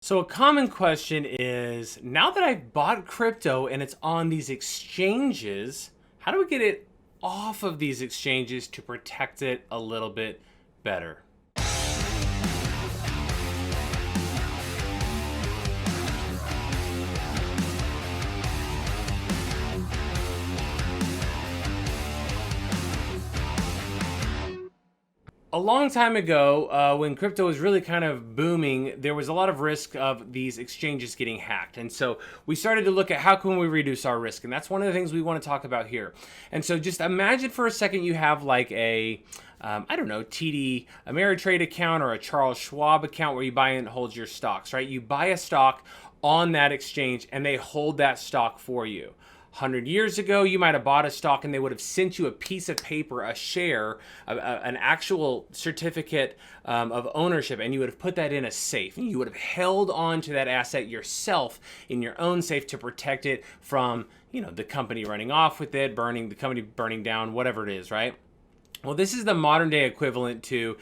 So a common question is, now that I've bought crypto and it's on these exchanges, how do we get it off of these exchanges to protect it a little bit better? A long time ago, when crypto was really kind of booming, there was a lot of risk of these exchanges getting hacked. And so we started to look at how can we reduce our risk. And that's one of the things we want to talk about here. And so just imagine for a second you have like I don't know, TD Ameritrade account or a Charles Schwab account where you buy and hold your stocks, right? You buy a stock on that exchange and they hold that stock for you. 100 years ago, you might have bought a stock and they would have sent you a piece of paper, a share, an actual certificate of ownership, and you would have put that in a safe. And you would have held on to that asset yourself in your own safe to protect it from, the company running off with it, the company burning down, whatever it is, right? Well, this is the modern day equivalent to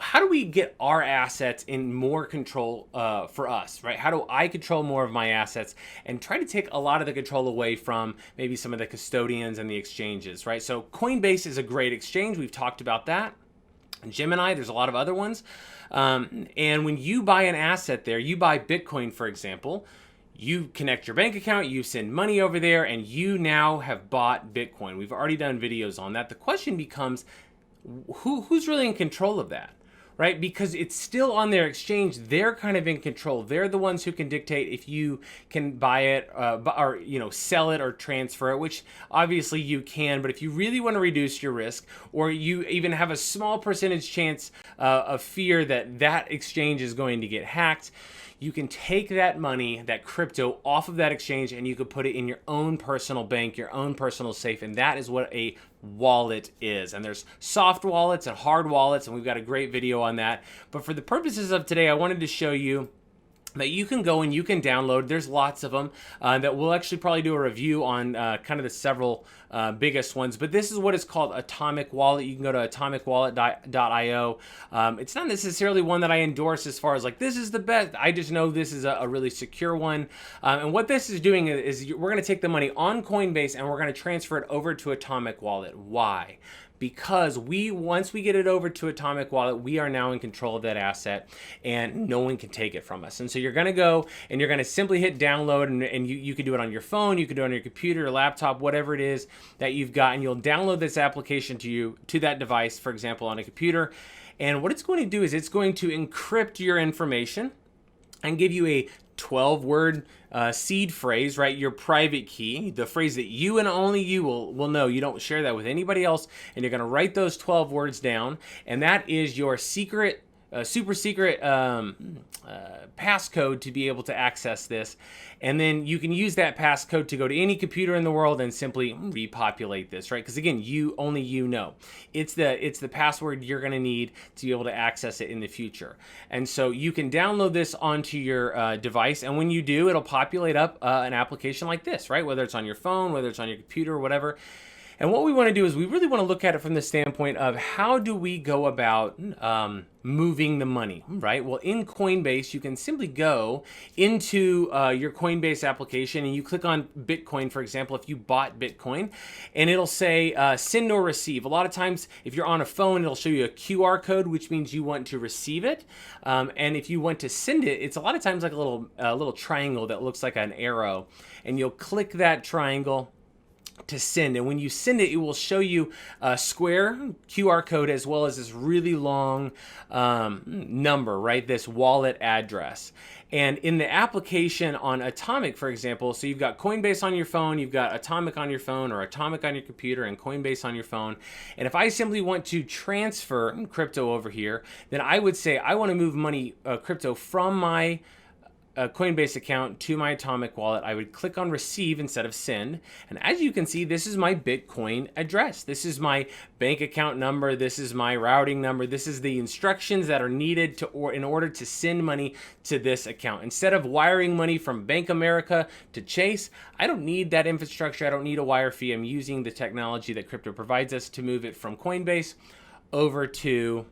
how do we get our assets in more control for us, right? How do I control more of my assets and try to take a lot of the control away from maybe some of the custodians and the exchanges, right? So Coinbase is a great exchange. We've talked about that. Gemini, there's a lot of other ones. And when you buy an asset there, you buy Bitcoin, for example, you connect your bank account, you send money over there, and you now have bought Bitcoin. We've already done videos on that. The question becomes, who's really in control of that, right? Because it's still on their exchange. They're kind of in control. They're the ones who can dictate if you can buy it or sell it or transfer it, which obviously you can. But if you really want to reduce your risk, or you even have a small percentage chance of fear that that exchange is going to get hacked, you can take that money, that crypto, off of that exchange, and you could put it in your own personal bank, your own personal safe. And that is what a wallet is. And there's soft wallets and hard wallets, and we've got a great video on that. But for the purposes of today, I wanted to show you that you can go and you can download. There's lots of them that we'll actually probably do a review on kind of the several biggest ones. But this is what is called Atomic Wallet. You can go to atomicwallet.io. It's not necessarily one that I endorse as far as like this is the best. I just know this is a really secure one. And what this is doing is we're going to take the money on Coinbase and we're going to transfer it over to Atomic Wallet. Why? Because once we get it over to Atomic Wallet, we are now in control of that asset and no one can take it from us. And so you're going to go and you're going to simply hit download, and you can do it on your phone, you can do it on your computer or laptop, whatever it is that you've got, and you'll download this application to that device, for example, on a computer. And what it's going to do is it's going to encrypt your information and give you a 12-word seed phrase, right? Your private key, the phrase that you and only you will know. You don't share that with anybody else, and you're going to write those 12 words down, and that is your secret, super secret passcode to be able to access this. And then you can use that passcode to go to any computer in the world and simply repopulate this, right? Because again, only you know. It's the password you're going to need to be able to access it in the future. And so you can download this onto your device, and when you do, it'll populate up an application like this, right? Whether it's on your phone, whether it's on your computer, or whatever. And what we want to do is we really want to look at it from the standpoint of how do we go about moving the money, right? Well, in Coinbase, you can simply go into your Coinbase application and you click on Bitcoin, for example, if you bought Bitcoin, and it'll say send or receive. A lot of times, if you're on a phone, it'll show you a QR code, which means you want to receive it. And if you want to send it, it's a lot of times like a little triangle that looks like an arrow, and you'll click that triangle to send. And when you send it, it will show you a square QR code as well as this really long number, right? This wallet address. And in the application on Atomic, for example, so you've got Coinbase on your phone, you've got Atomic on your phone, or Atomic on your computer and Coinbase on your phone. And if I simply want to transfer crypto over here, then I would say I want to move money, crypto from my a Coinbase account to my Atomic Wallet. I would click on receive instead of send. And as you can see, this is my Bitcoin address. This is my bank account number. This is my routing number. This is the instructions that are needed in order to send money to this account. Instead of wiring money from Bank America to Chase, I don't need that infrastructure. I don't need a wire fee. I'm using the technology that crypto provides us to move it from Coinbase over to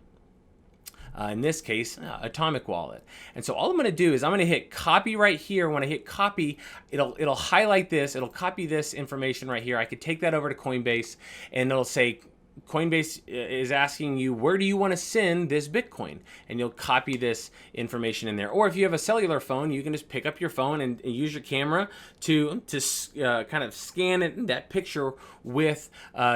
in this case, Atomic Wallet. And so all I'm going to do is I'm going to hit copy right here. When I hit copy, it'll highlight this. It'll copy this information right here. I could take that over to Coinbase, and it'll say, Coinbase is asking you, where do you want to send this Bitcoin? And you'll copy this information in there. Or if you have a cellular phone, you can just pick up your phone and use your camera to kind of scan that picture with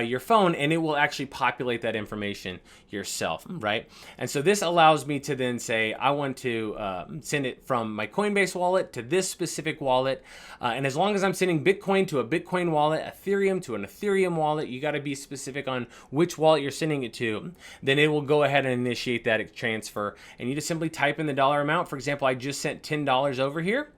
your phone, and it will actually populate that information yourself, right? And so this allows me to then say, I want to send it from my Coinbase wallet to this specific wallet. And as long as I'm sending Bitcoin to a Bitcoin wallet, Ethereum to an Ethereum wallet, you got to be specific on which wallet you're sending it to, then it will go ahead and initiate that transfer. And you just simply type in the dollar amount. For example, I just sent $10 over here,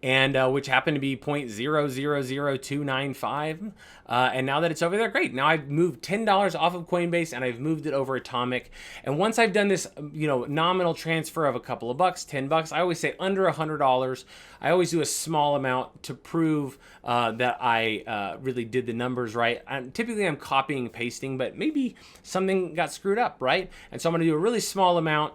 and which happened to be 0.000295. And now that it's over there, great. Now I've moved $10 off of Coinbase and I've moved it over Atomic. And once I've done this, nominal transfer of a couple of bucks, $10, I always say under $100. I always do a small amount to prove that I really did the numbers right. Typically I'm copying and pasting, but maybe something got screwed up, right? And so I'm going to do a really small amount.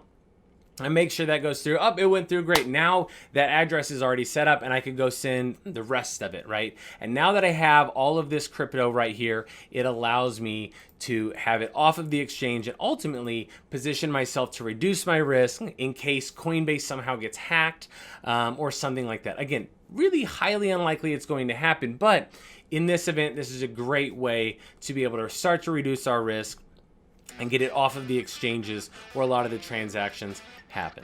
I make sure that goes through. It went through, great. Now that address is already set up and I can go send the rest of it, right? And now that I have all of this crypto right here, it allows me to have it off of the exchange and ultimately position myself to reduce my risk in case Coinbase somehow gets hacked or something like that. Again, really highly unlikely it's going to happen, but in this event, this is a great way to be able to start to reduce our risk and get it off of the exchanges where a lot of the transactions happen.